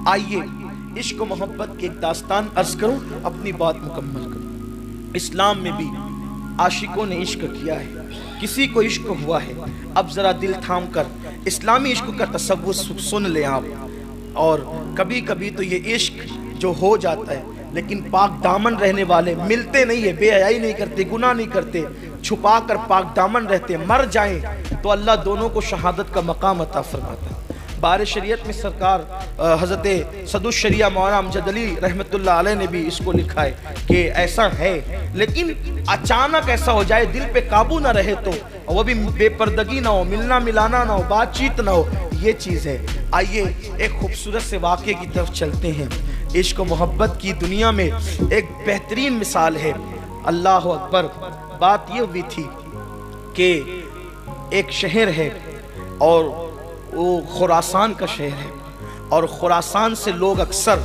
آئیے عشق و محبت کی ایک داستان عرض کروں، اپنی بات مکمل کروں۔ اسلام میں بھی عاشقوں نے عشق کیا ہے، کسی کو عشق ہوا ہے۔ اب ذرا دل تھام کر اسلامی عشق کا تصور سن لیں آپ۔ اور کبھی کبھی تو یہ عشق جو ہو جاتا ہے لیکن پاک دامن رہنے والے ملتے نہیں ہیں، بے حیائی نہیں کرتے، گناہ نہیں کرتے، چھپا کر پاک دامن رہتے، مر جائیں تو اللہ دونوں کو شہادت کا مقام عطا فرماتا ہے۔ بار شریعت میں سرکار حضرت صدر الشریعہ مولانا امجد علی رحمت اللہ علیہ نے بھی اس کو لکھا ہے کہ ایسا ہے، لیکن اچانک ایسا ہو جائے، دل پہ قابو نہ رہے تو وہ بھی بے پردگی نہ ہو، ملنا ملانا نہ ہو، بات چیت نہ ہو، یہ چیز ہے۔ آئیے ایک خوبصورت سے واقعے کی طرف چلتے ہیں۔ عشق و محبت کی دنیا میں ایک بہترین مثال ہے۔ اللہ اکبر۔ بات یہ ہوئی تھی کہ ایک شہر ہے اور وہ خراسان کا شہر ہے، اور خراسان سے لوگ اکثر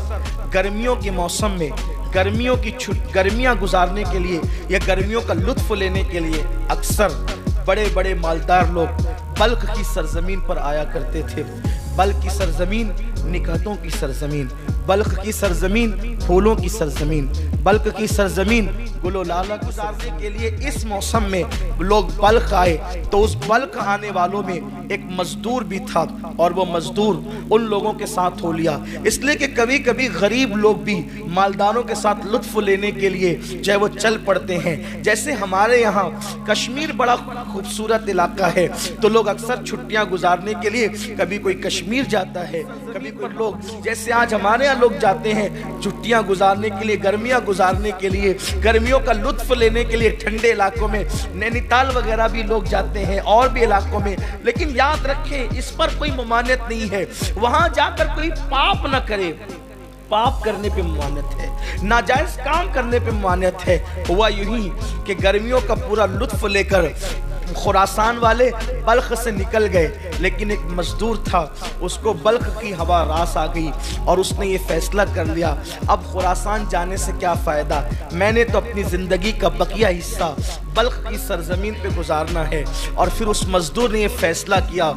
گرمیوں کے موسم میں گرمیاں گزارنے کے لیے یا گرمیوں کا لطف لینے کے لیے اکثر بڑے بڑے مالدار لوگ بلخ کی سرزمین پر آیا کرتے تھے۔ بلخ کی سرزمین نکہتوں کی سرزمین، بلخ کی سرزمین پھولوں کی سرزمین، بلخ کی سرزمین گل و لالہ گزارنے کے لیے اس موسم میں لوگ بلخ آئے تو اس بلخ آنے والوں میں ایک مزدور بھی تھا، اور وہ مزدور ان لوگوں کے ساتھ ہو لیا، اس لیے کہ کبھی کبھی غریب لوگ بھی مالداروں کے ساتھ لطف لینے کے لیے چاہے وہ چل پڑتے ہیں۔ جیسے ہمارے یہاں کشمیر بڑا خوبصورت علاقہ ہے تو لوگ اکثر چھٹیاں گزارنے کے لیے کبھی کوئی کشمیر جاتا ہے، کبھی کوئی لوگ جیسے آج ہمارے یہاں لوگ جاتے ہیں چھٹیاں گزارنے کے لیے، گرمیاں گزارنے کے لیے، گرمیوں کا لطف لینے کے لیے ٹھنڈے علاقوں میں، نینی تال وغیرہ بھی لوگ جاتے ہیں اور بھی علاقوں میں۔ لیکن یاد رکھیں اس پر کوئی ممانعت نہیں ہے، وہاں جا کر کوئی پاپ نہ کرے، پاپ کرنے پہ ممانعت ہے، ناجائز کام کرنے پہ ممانعت ہے۔ ہوا یوں ہی کہ گرمیوں کا پورا لطف لے کر خراسان والے بلخ سے نکل گئے، لیکن ایک مزدور تھا، اس کو بلخ کی ہوا راس آ گئی اور اس نے یہ فیصلہ کر لیا اب خراسان جانے سے کیا فائدہ، میں نے تو اپنی زندگی کا بقیہ حصہ بلخ کی سرزمین پہ گزارنا ہے۔ اور پھر اس مزدور نے یہ فیصلہ کیا،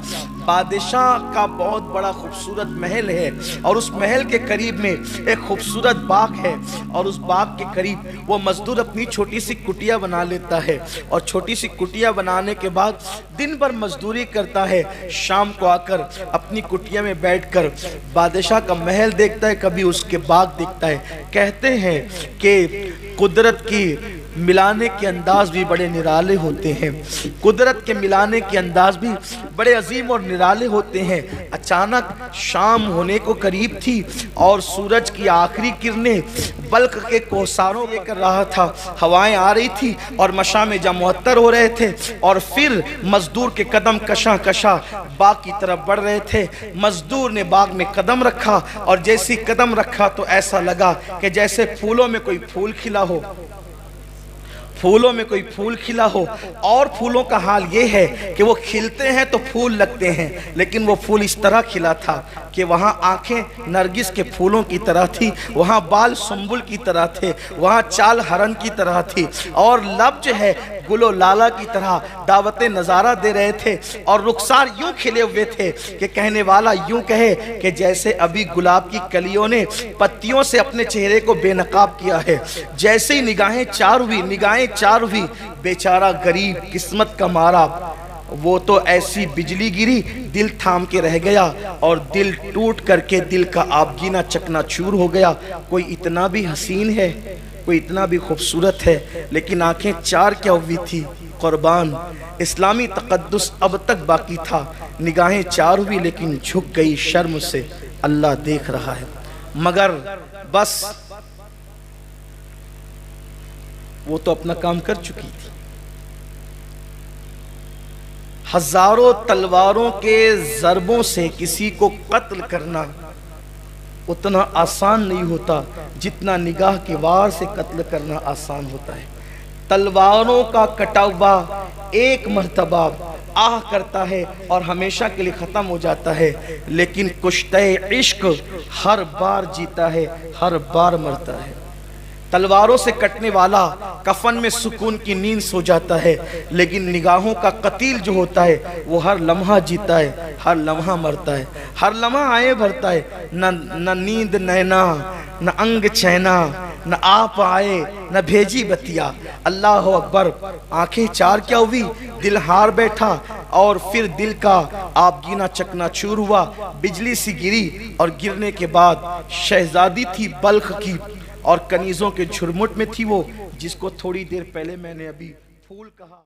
بادشاہ کا بہت بڑا خوبصورت محل ہے اور اس محل کے قریب میں ایک خوبصورت باغ ہے، اور اس باغ کے قریب وہ مزدور اپنی چھوٹی سی کٹیا بنا لیتا ہے، اور چھوٹی سی کٹیا بنانے کے بعد دن بھر مزدوری کرتا ہے، شام کو آ کر اپنی کٹیا میں بیٹھ کر بادشاہ کا محل دیکھتا ہے، کبھی اس کے باغ دیکھتا ہے۔ کہتے ہیں کہ قدرت کی ملانے کے انداز بھی بڑے نرالے ہوتے ہیں، قدرت کے ملانے کے انداز بھی بڑے عظیم اور نرالے ہوتے ہیں۔ اچانک شام ہونے کو قریب تھی اور سورج کی آخری کرنیں بلخ کے کوثاروں لے کر رہا تھا، ہوائیں آ رہی تھی اور مشام جا معطر ہو رہے تھے، اور پھر مزدور کے قدم کشاں کشاں باغ کی طرف بڑھ رہے تھے۔ مزدور نے باغ میں قدم رکھا اور جیسی قدم رکھا تو ایسا لگا کہ جیسے پھولوں میں کوئی پھول کھلا ہو، پھولوں میں کوئی پھول کھلا ہو، اور پھولوں کا حال یہ ہے کہ وہ کھلتے ہیں تو پھول لگتے ہیں، لیکن وہ پھول اس طرح کھلا تھا کہ وہاں آنکھیں نرگس کے پھولوں کی طرح تھی، وہاں بال سنبل کی طرح تھے، وہاں چال ہرن کی طرح تھی، اور لب جو ہے گل و لالہ کی طرح دعوت نظارہ دے رہے تھے، اور رخسار یوں کھلے ہوئے تھے کہ کہنے والا یوں کہے کہ جیسے ابھی گلاب کی کلیوں نے پتیوں سے اپنے چہرے کو بے نقاب کیا ہے۔ جیسے ہی نگاہیں چار ہوئی بیچارہ غریب قسمت کا مارا، وہ تو ایسی بجلی گری دل تھام کے رہ گیا، اور دل ٹوٹ کر کے دل کا آبگینہ چکنا چور ہو گیا۔ کوئی اتنا بھی حسین ہے، کوئی اتنا بھی خوبصورت ہے، لیکن آنکھیں چار کیا ہوئی تھی قربان، اسلامی تقدس اب تک باقی تھا، نگاہیں چار ہوئی لیکن جھک گئی شرم سے، اللہ دیکھ رہا ہے، مگر بس وہ تو اپنا کام کر چکی تھی۔ ہزاروں تلواروں کے ضربوں سے کسی کو قتل کرنا اتنا آسان نہیں ہوتا جتنا نگاہ کے وار سے قتل کرنا آسان ہوتا ہے۔ تلواروں کا کٹا ہوا ایک مرتبہ آہ کرتا ہے اور ہمیشہ کے لیے ختم ہو جاتا ہے، لیکن کشتہ عشق ہر بار جیتا ہے، ہر بار مرتا ہے۔ تلواروں سے کٹنے والا کفن میں سکون کی نیند سو جاتا ہے، لیکن نگاہوں کا قتیل جو ہوتا ہے وہ ہر لمحہ جیتا ہے، ہر لمحہ مرتا ہے، ہر لمحہ آئے بھرتا ہے۔ نہ نیند نینا، نہ انگ چینا، نہ آپ آئے نہ بھیجی بتیا۔ اللہ اکبر، آنکھیں چار کیا ہوئی، دل ہار بیٹھا، اور پھر دل کا آپ گینا چکنا چور ہوا، بجلی سی گری، اور گرنے کے بعد شہزادی تھی بلخ کی، اور کنیزوں کے جھرمٹ میں تھی وہ، جس کو تھوڑی دیر پہلے میں نے ابھی پھول کہا۔